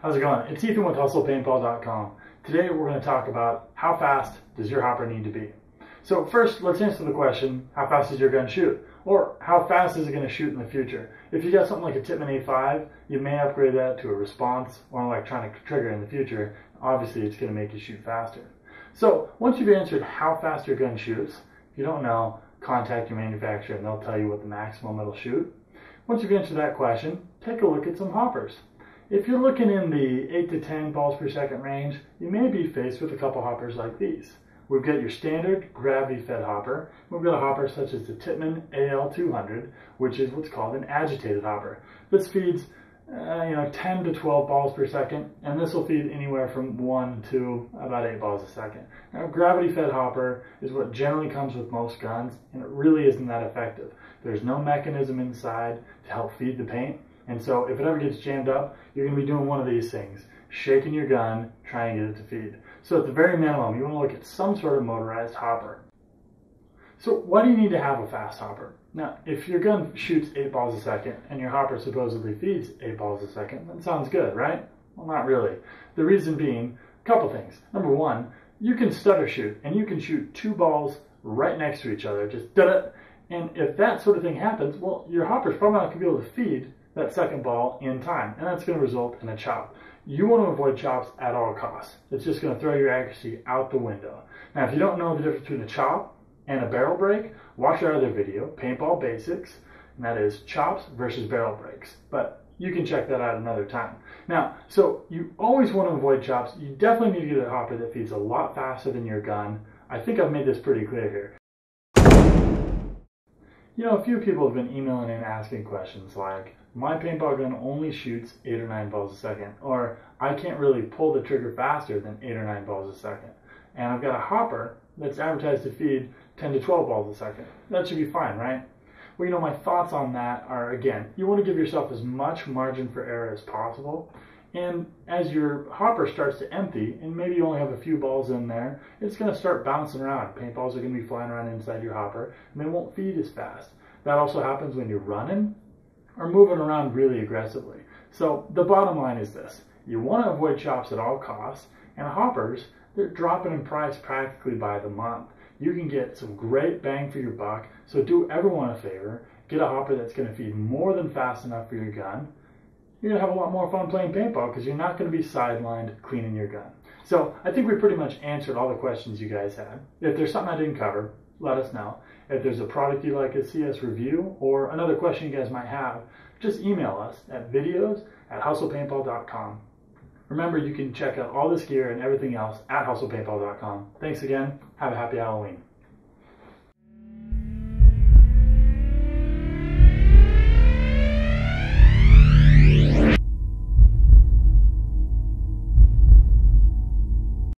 How's it going? It's Ethan with HustlePaintball.com. Today we're going to talk about how fast does your hopper need to be. So first, let's answer the question, how fast does your gun shoot? Or how fast is it going to shoot in the future? If you got something like a Tippmann A5, you may upgrade that to a response or an electronic trigger in the future. Obviously, it's going to make you shoot faster. So once you've answered how fast your gun shoots, if you don't know, contact your manufacturer and they'll tell you what the maximum it'll shoot. Once you've answered that question, take a look at some hoppers. If you're looking in the 8 to 10 balls per second range, you may be faced with a couple hoppers like these. We've got your standard gravity-fed hopper. We've got a hopper such as the Tippmann AL200, which is what's called an agitated hopper. This feeds 10 to 12 balls per second, and this will feed anywhere from 1 to about 8 balls a second. Now, gravity-fed hopper is what generally comes with most guns, and it really isn't that effective. There's no mechanism inside to help feed the paint, and so if it ever gets jammed up, you're going to be doing one of these things, shaking your gun, trying to get it to feed. So at the very minimum, you want to look at some sort of motorized hopper. So why do you need to have a fast hopper? Now, if your gun shoots 8 balls a second and your hopper supposedly feeds 8 balls a second, that sounds good, right? Well, not really. The reason being, a couple things. Number one, you can stutter shoot, and you can shoot 2 balls right next to each other, just da-da. And if that sort of thing happens, well, your hopper's probably not going to be able to feed that second ball in time, and that's going to result in a chop. You want to avoid chops at all costs. It's just going to throw your accuracy out the window. Now, if you don't know the difference between a chop and a barrel break, watch our other video, Paintball Basics, and that is chops versus barrel breaks. But you can check that out another time. Now, so you always want to avoid chops. You definitely need to get a hopper that feeds a lot faster than your gun. I think I've made this pretty clear here. You know, a few people have been emailing in asking questions like, my paintball gun only shoots 8 or 9 balls a second, or I can't really pull the trigger faster than 8 or 9 balls a second. And I've got a hopper that's advertised to feed 10 to 12 balls a second. That should be fine, right? Well, you know, my thoughts on that are, again, you want to give yourself as much margin for error as possible. And as your hopper starts to empty, and maybe you only have a few balls in there, it's going to start bouncing around. Paintballs are going to be flying around inside your hopper, and they won't feed as fast. That also happens when you're running or moving around really aggressively. So the bottom line is this. You want to avoid chops at all costs, and hoppers, they're dropping in price practically by the month. You can get some great bang for your buck, so do everyone a favor. Get a hopper that's going to feed more than fast enough for your gun. You're going to have a lot more fun playing paintball because you're not going to be sidelined cleaning your gun. So I think we pretty much answered all the questions you guys had. If there's something I didn't cover, let us know. If there's a product you'd like to see us review or another question you guys might have, just email us at videos@hustlepaintball.com. Remember, you can check out all this gear and everything else at hustlepaintball.com. Thanks again. Have a happy Halloween.